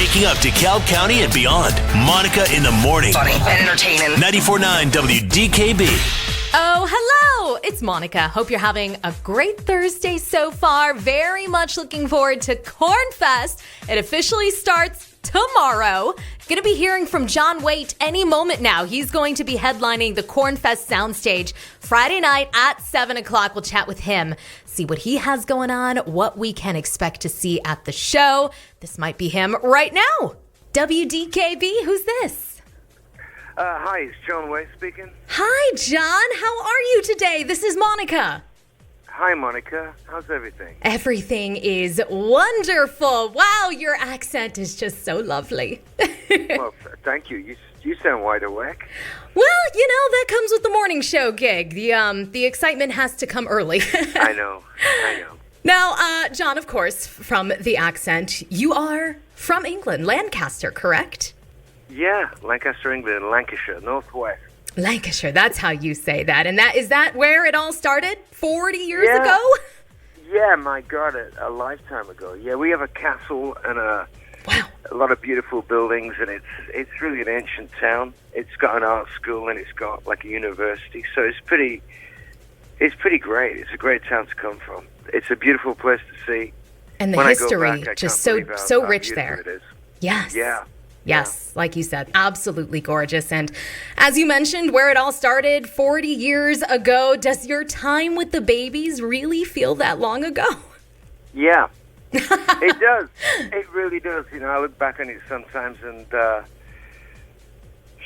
Waking up DeKalb County and beyond. Monica in the morning. Funny and entertaining. 94.9 WDKB. Oh, hello! It's Monica. Hope you're having a great Thursday so far. Very much looking forward to Cornfest. It officially starts tomorrow. Going to be hearing from John Waite any moment now. He's going to be headlining the Cornfest soundstage Friday night at 7 o'clock. We'll chat with him, see what he has going on, what we can expect to see at the show. This might be him right now. WDKB, who's this? Hi, it's John Waite speaking. Hi, John. How are you today? This is Monica. Hi, Monica. How's everything? Everything is wonderful. Wow, your accent is just so lovely. Well, thank you. You sound wide awake. Well, that comes with the morning show gig. The excitement has to come early. I know. Now, John, of course, from the accent, you are from England, Lancaster, correct? Yeah, Lancaster, England, Lancashire, Northwest. Lancashire, that's how you say that. And is that where it all started 40 years ago? Yeah, my God, a lifetime ago. Yeah, we have a castle and a lot of beautiful buildings, and it's really an ancient town. It's got an art school and it's got like a university, so it's pretty great. It's a great town to come from. It's a beautiful place to see. And the when history, just so rich there. It is. Yes. Yeah. Yes, like you said, absolutely gorgeous. And as you mentioned, where it all started 40 years ago, does your time with the babies really feel that long ago? Yeah, it does. It really does. I look back on it sometimes and,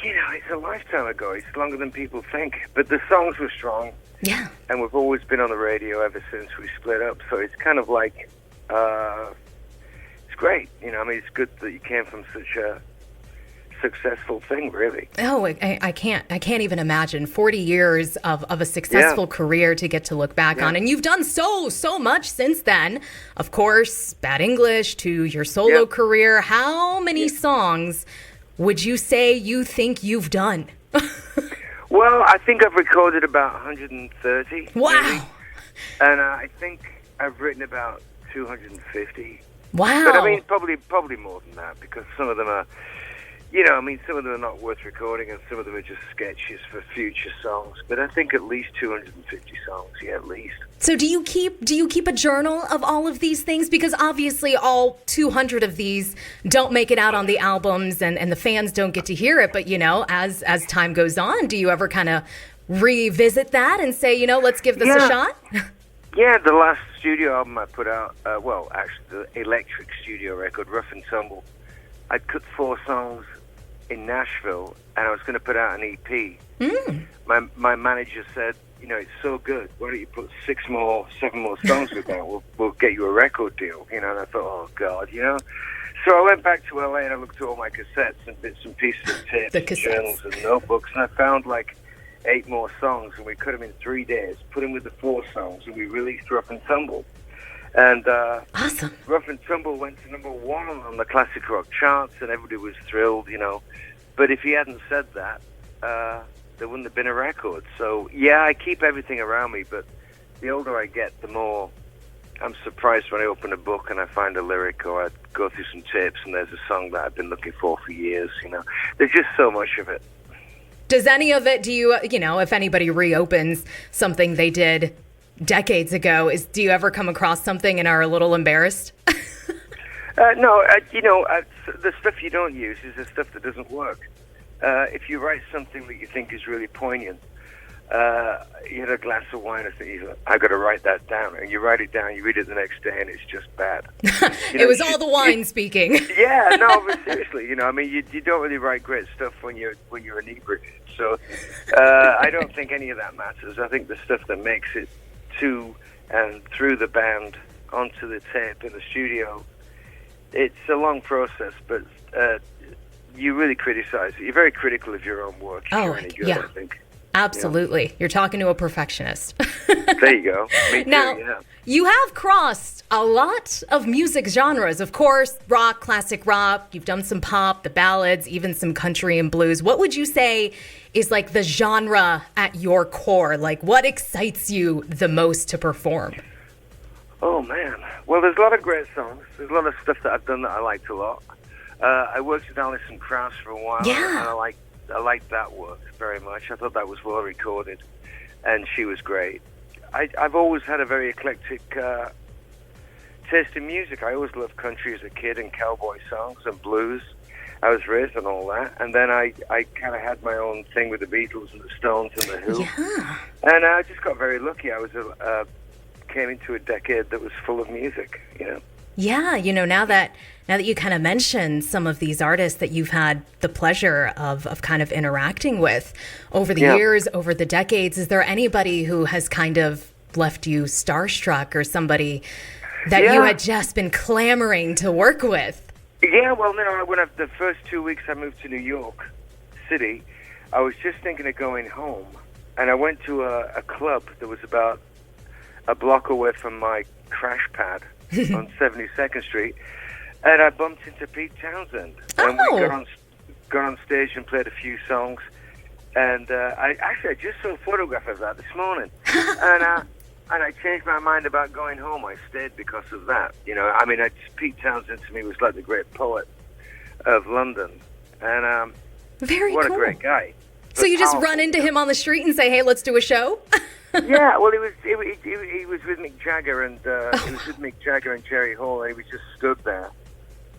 it's a lifetime ago. It's longer than people think. But the songs were strong. Yeah. And we've always been on the radio ever since we split up. So it's kind of like, it's great. It's good that you came from such a successful thing, really. Oh, I can't even imagine 40 years of a successful career to get to look back on. And you've done so much since then. Of course, Bad English to your solo career. How many songs would you say you think you've done? Well, I think I've recorded about 130. Wow. Maybe. And I think I've written about 250. Wow. But I mean, probably more than that, because some of them are, some of them are not worth recording, and some of them are just sketches for future songs. But I think at least 250 songs, at least. So do you keep a journal of all of these things? Because obviously all 200 of these don't make it out on the albums, and the fans don't get to hear it. But, as time goes on, do you ever kind of revisit that and say, let's give this a shot? Yeah, the last studio album I put out, actually the electric studio record, Rough and Tumble, I'd cut 4 songs in Nashville, and I was going to put out an EP. My manager said, it's so good, why don't you put 7 more songs with that? We'll get you a record deal, and I thought, oh, God, So I went back to LA, and I looked at all my cassettes and bits and pieces of tapes and journals and notebooks, and I found, 8 more songs, and we cut them in 3 days, put them with the 4 songs, and we released Rough and Tumble. And awesome. Rough and Tumble went to number 1 on the classic rock charts, and everybody was thrilled, But if he hadn't said that, there wouldn't have been a record. So, I keep everything around me, but the older I get, the more I'm surprised when I open a book and I find a lyric, or I go through some tapes and there's a song that I've been looking for years, There's just so much of it. Does any of it, do you, if anybody reopens something they did decades ago, do you ever come across something and are a little embarrassed? No, the stuff you don't use is the stuff that doesn't work. If you write something that you think is really poignant, you had a glass of wine and think, I got to write that down. And you write it down, you read it the next day, and it's just bad. It was all the wine speaking. Yeah, no, but seriously, you don't really write great stuff when you're inebriated. So I don't think any of that matters. I think the stuff that makes it to and through the band onto the tape in the studio, it's a long process, but you really criticize it. You're very critical of your own work if you're any good, I think. Absolutely. Yeah. You're talking to a perfectionist. There you go. Me too, now, you have crossed a lot of music genres. Of course, rock, classic rock. You've done some pop, the ballads, even some country and blues. What would you say is like the genre at your core? Like, what excites you the most to perform? Oh, man. Well, there's a lot of great songs. There's a lot of stuff that I've done that I liked a lot. I worked with Alison Krauss for a while, Yeah. and I liked that work very much. I thought that was well recorded, and she was great. I've always had a very eclectic taste in music. I always loved country as a kid and cowboy songs and blues. I was raised on all that, and then I kind of had my own thing with the Beatles and the Stones and the Who, Yeah. and I just got very lucky. I was came into a decade that was full of music, you know. Yeah, now that you kind of mentioned some of these artists that you've had the pleasure of kind of interacting with over the years, over the decades, is there anybody who has kind of left you starstruck or somebody that you had just been clamoring to work with? Yeah, well, the first 2 weeks I moved to New York City, I was just thinking of going home, and I went to a club that was about a block away from my crash pad on 72nd Street, and I bumped into Pete Townsend, and we got on stage and played a few songs, and I just saw a photograph of that this morning, and I changed my mind about going home. I stayed because of that. Pete Townsend to me was like the great poet of London, and Very what cool. a great guy. So you just Powerful. run into him on the street and say, "Hey, let's do a show"? Yeah, well, he was with Mick Jagger, and he was with Mick Jagger and Jerry Hall, and he was just stood there,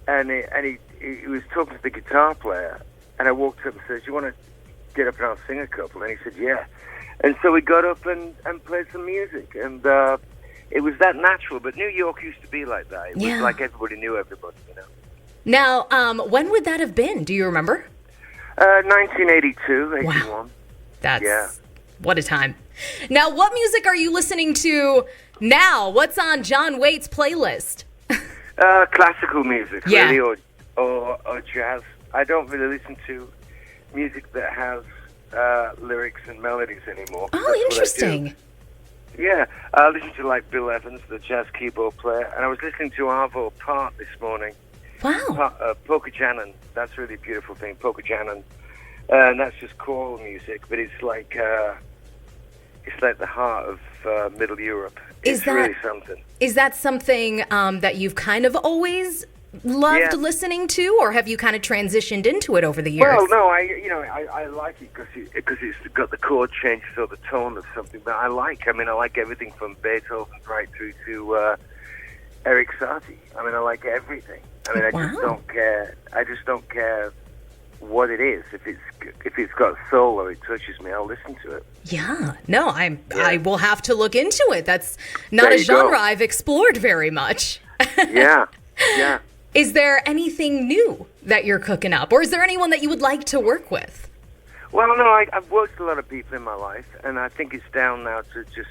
and he was talking to the guitar player, and I walked up and said, "Do you want to get up and I'll sing a couple?" And he said, "Yeah." And so we got up and played some music, and it was that natural. But New York used to be like that. It was like everybody knew everybody, you know. Now, when would that have been? Do you remember? 1982, 81. Wow. That's what a time. Now, what music are you listening to now? What's on John Waite's playlist? Classical music, Yeah. really, or jazz. I don't really listen to music that has lyrics and melodies anymore. Oh, interesting. Yeah, I listen to like Bill Evans, the jazz keyboard player, and I was listening to Arvo Part this morning. Wow. Polka Janan, that's a really beautiful thing, Polka Janan. And that's just choral music, but it's like the heart of Middle Europe. It's really something. Is that something that you've kind of always loved listening to, or have you kind of transitioned into it over the years? Well, no, I like it because it's got the chord changes or the tone of something that I like. I mean, I like everything from Beethoven right through to Eric Satie. I mean, I like everything. I mean, I just don't care what it is. If it's got soul or it touches me, I'll listen to it. Yeah. No, I will have to look into it. That's not a genre I've explored very much. Yeah. Is there anything new that you're cooking up, or is there anyone that you would like to work with? Well, no, I've worked with a lot of people in my life, and I think it's down now to just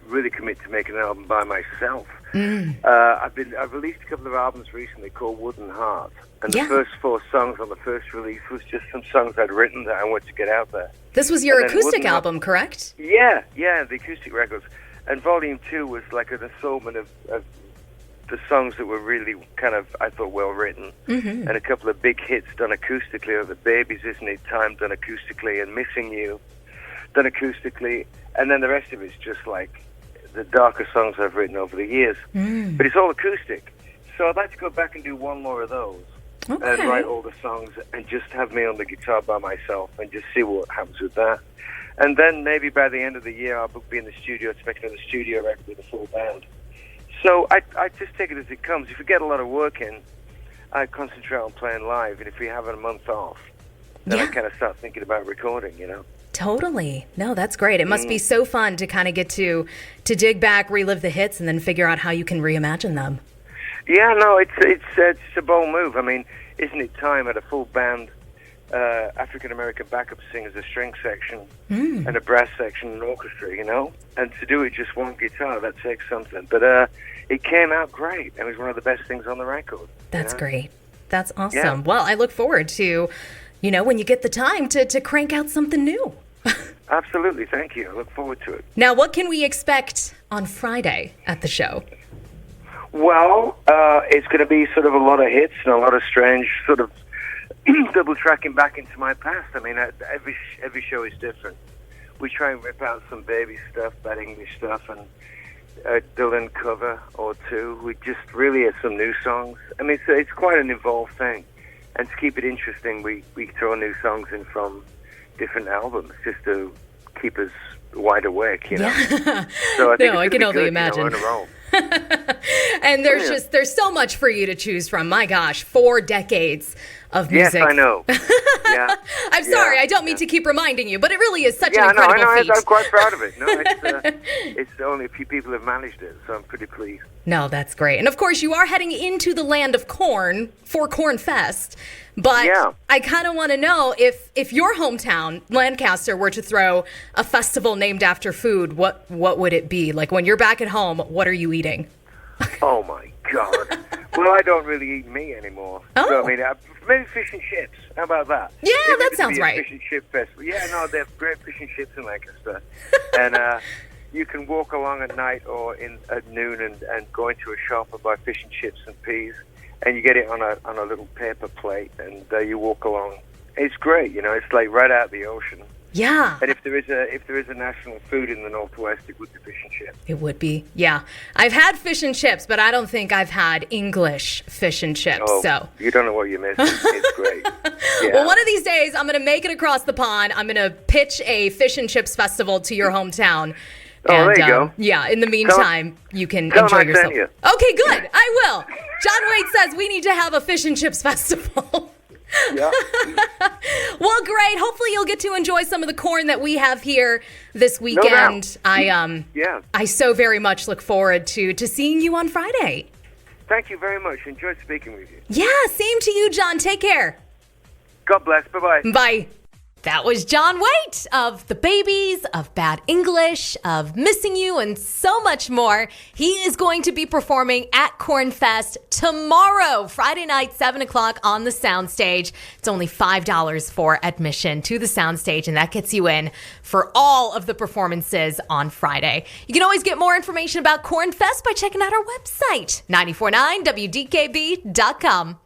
really commit to making an album by myself. I've released a couple of albums recently called Wooden Heart, and the first 4 songs on the first release was just some songs I'd written that I wanted to get out there. This was your acoustic album, correct? Yeah, the acoustic records. And Volume 2 was like an assortment of the songs that were really kind of, I thought, well written, and a couple of big hits done acoustically, like The Babies, Isn't It Time, done acoustically, and Missing You, done acoustically, and then the rest of it's just like the darker songs I've written over the years. But it's all acoustic. So I'd like to go back and do one more of those, and write all the songs, and just have me on the guitar by myself, and just see what happens with that. And then maybe by the end of the year, I'll be in the studio, expecting the studio record with a full band. So I just take it as it comes. If we get a lot of work in, I concentrate on playing live, and if we have a month off, then I kind of start thinking about recording, you know. Totally. No, that's great. It must be so fun to kind of get to dig back, relive the hits, and then figure out how you can reimagine them. Yeah, no, it's a bold move. I mean, Isn't It Time? At a full band, African-American backup singers, a string section, and a brass section, and orchestra, you know? And to do it just one guitar, that takes something. But it came out great. It was one of the best things on the record. That's great. That's awesome. Yeah. Well, I look forward to, when you get the time to crank out something new. Absolutely. Thank you. I look forward to it. Now, what can we expect on Friday at the show? Well, it's going to be sort of a lot of hits and a lot of strange sort of double tracking back into my past. I mean, every show is different. We try and rip out some baby stuff, bad English stuff, and a Dylan cover or two. We just really have some new songs. I mean, it's quite an involved thing. And to keep it interesting, we throw new songs in from different albums just to keep us wide awake, you know. Yeah. So I think I can only good, imagine. You know, on a roll. And there's so much for you to choose from. My gosh, 4 decades of music. Yes, I know. Yeah. I'm sorry, I don't mean to keep reminding you, but it really is such an incredible feat. I'm quite proud of it. No, it's only a few people have managed it, so I'm pretty pleased. No, that's great. And of course, you are heading into the land of corn for Corn Fest. But I kind of want to know if your hometown, Lancaster, were to throw a festival named after food, what would it be? Like when you're back at home, what are you eating? Oh my God! Well, I don't really eat meat anymore. Oh. So, I mean, maybe fish and chips. How about that? Yeah, If that it sounds be a right. Fish and chip festival. Yeah, no, they have great fish and chips in Lancaster, and you can walk along at night or at noon and go into a shop and buy fish and chips and peas. And you get it on a little paper plate, and you walk along. It's great, you know. It's like right out of the ocean. Yeah. And if there is a national food in the Northwest, it would be fish and chips. It would be. Yeah. I've had fish and chips, but I don't think I've had English fish and chips. Oh, so you don't know what you're missing. It's great. Yeah. Well, one of these days, I'm going to make it across the pond. I'm going to pitch a fish and chips festival to your hometown. Oh, there you go. Yeah, in the meantime, you can tell enjoy him I yourself. sent you. Okay, good. I will. John Waite says we need to have a fish and chips festival. Yeah. Well, great. Hopefully you'll get to enjoy some of the corn that we have here this weekend. Yeah. I so very much look forward to seeing you on Friday. Thank you very much. Enjoyed speaking with you. Yeah, same to you, John. Take care. God bless. Bye-bye. Bye. That was John Waite of The Babies, of Bad English, of Missing You, and so much more. He is going to be performing at Cornfest tomorrow, Friday night, 7 o'clock on the soundstage. It's only $5 for admission to the soundstage, and that gets you in for all of the performances on Friday. You can always get more information about Cornfest by checking out our website, 949wdkb.com.